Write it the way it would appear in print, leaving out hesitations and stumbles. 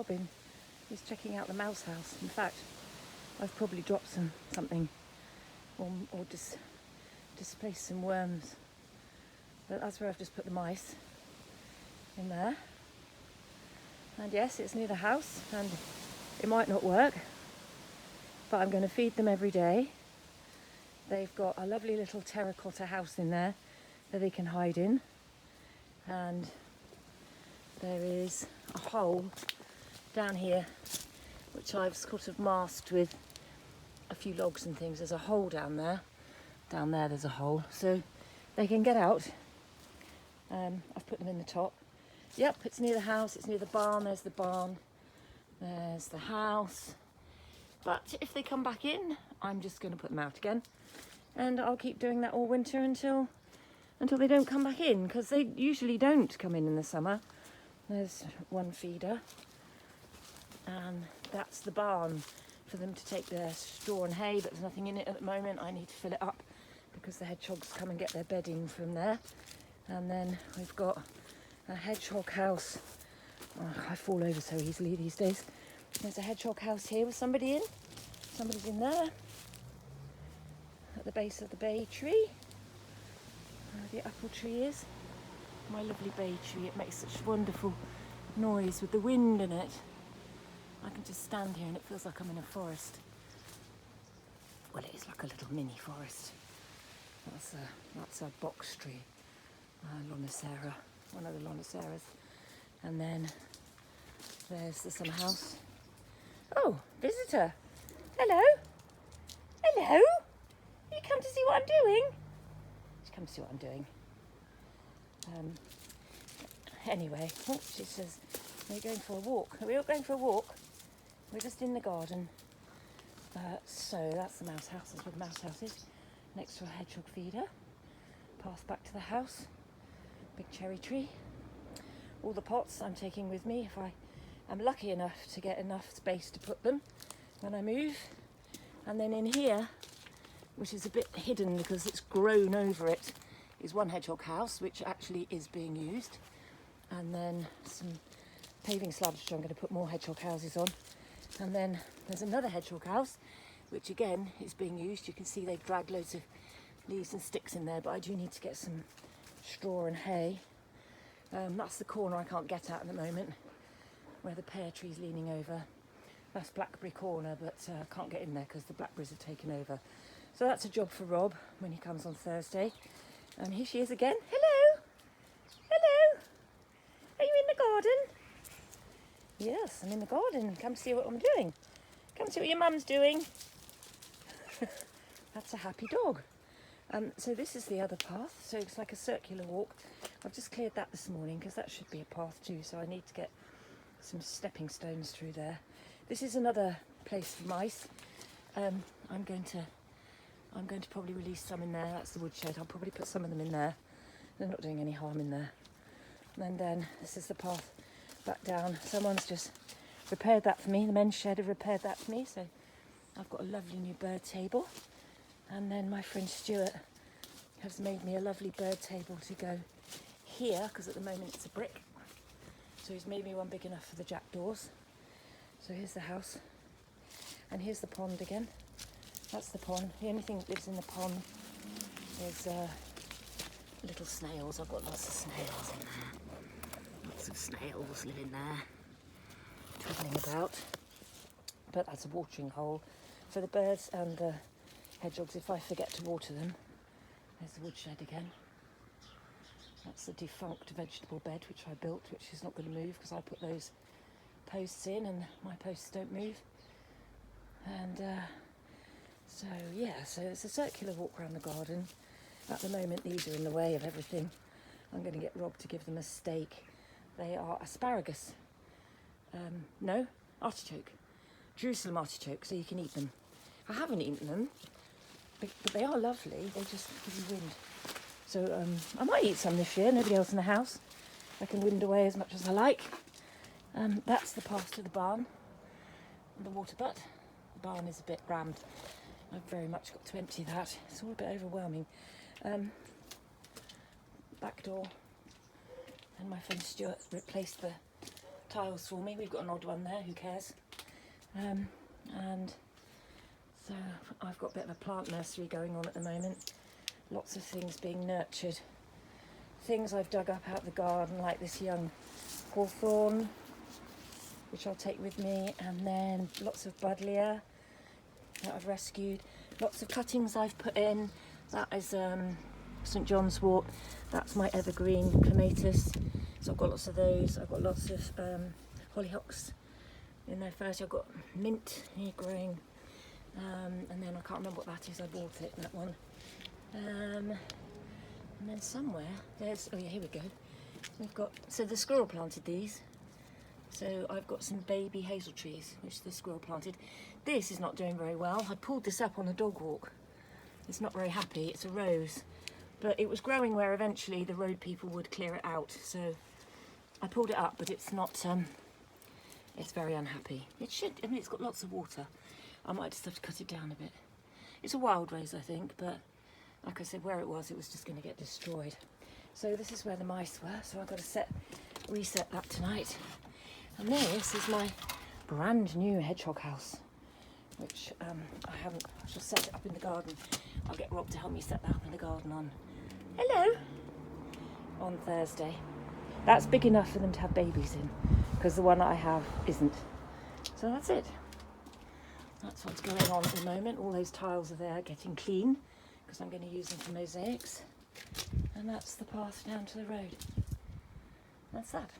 Robin is checking out the mouse house. In fact, I've probably dropped something or displaced some worms. But that's where I've just put the mice in there. And yes, it's near the house and it might not work, but I'm going to feed them every day. They've got a lovely little terracotta house in there that they can hide in. And there is a hole down here which I've sort of masked with a few logs and things. There's a hole down there. Down there there's a hole, so they can get out. I've put them in the top. Yep, it's near the house, it's near the barn. There's the barn, there's the house. But if they come back in, I'm just going to put them out again. And I'll keep doing that all winter until they don't come back in, because they usually don't come in the summer. There's one feeder, and that's the barn for them to take their straw and hay, but there's nothing in it at the moment. I need to fill it up because the hedgehogs come and get their bedding from there. And then we've got a hedgehog house. Oh, I fall over so easily these days. There's a hedgehog house here with somebody in. Somebody's in there at the base of the bay tree. The apple tree is. My lovely bay tree. It makes such wonderful noise with the wind in it. I can just stand here and it feels like I'm in a forest. Well, it is like a little mini forest. That's a box tree. Lonicera, one of the Loniceras. And then there's the summer house. Oh, visitor. Hello. Hello. You come to see what I'm doing? She come to see what I'm doing. Anyway, she says, we're going for a walk. Are we all going for a walk? We're just in the garden. So that's the mouse house. That's where the mouse house is. Next to a hedgehog feeder. Path back to the house. Big cherry tree. All the pots I'm taking with me if I am lucky enough to get enough space to put them when I move. And then in here, which is a bit hidden because it's grown over it, is one hedgehog house which actually is being used. And then some paving slabs which I'm going to put more hedgehog houses on. And then there's another hedgehog house which again is being used. You can see they've dragged loads of leaves and sticks in there, but I do need to get some straw and hay. That's the corner I can't get at the moment, where the pear tree's leaning over. That's blackberry corner, but I can't get in there because the blackberries have taken over. So that's a job for Rob when he comes on Thursday. And here she is again. Hello! Hello! Are you in the garden? Yes, I'm in the garden. Come see what I'm doing. Come see what your mum's doing. That's a happy dog. So this is the other path. So it's like a circular walk. I've just cleared that this morning because that should be a path too. So I need to get some stepping stones through there. This is another place for mice. I'm going to probably release some in there. That's the woodshed. I'll probably put some of them in there. They're not doing any harm in there. And then this is the path back down. Someone's just repaired that for me. The men's shed have repaired that for me. So I've got a lovely new bird table. And then my friend Stuart has made me a lovely bird table to go here, because at the moment it's a brick. So he's made me one big enough for the jackdaws. So here's the house. And here's the pond again. That's the pond. The only thing that lives in the pond is little snails. I've got lots of snails in there. Lots of snails live in there, twiddling about. But that's a watering hole for the birds and the hedgehogs if I forget to water them. There's the woodshed again. That's the defunct vegetable bed which I built, which is not going to move because I put those posts in and my posts don't move. And so it's a circular walk around the garden. At the moment these are in the way of everything. I'm going to get Rob to give them a steak. They are asparagus. No, artichoke. Jerusalem artichoke, so you can eat them. I haven't eaten them, but they are lovely. They just give you wind. So I might eat some this year. Nobody else in the house. I can wind away as much as I like. That's the path to the barn, the water butt. The barn is a bit rammed. I've very much got to empty that. It's all a bit overwhelming. Back door. And my friend Stuart replaced the tiles for me. We've got an odd one there, who cares? And so I've got a bit of a plant nursery going on at the moment. Lots of things being nurtured. Things I've dug up out of the garden, like this young hawthorn, which I'll take with me, and then lots of buddleia that I've rescued. Lots of cuttings I've put in. That is St John's wort. That's my evergreen clematis. So I've got lots of those. I've got lots of hollyhocks in there first. I've got mint here growing. And then I can't remember what that is. I bought it, that one. And then somewhere there's, oh yeah, here we go. We've got, so the squirrel planted these. So I've got some baby hazel trees, which the squirrel planted. This is not doing very well. I pulled this up on a dog walk. It's not very happy. It's a rose, but it was growing where eventually the road people would clear it out. So I pulled it up, but it's not, it's very unhappy. It should, I mean, it's got lots of water. I might just have to cut it down a bit. It's a wild rose, I think, but like I said, where it was just going to get destroyed. So this is where the mice were, so I've got to reset that tonight. And this is my brand new hedgehog house, which I shall set it up in the garden. I'll get Rob to help me set that up in the garden on Thursday. That's big enough for them to have babies in, because the one I have isn't. So that's it. That's what's going on at the moment. All those tiles are there getting clean, because I'm going to use them for mosaics. And that's the path down to the road. That's that.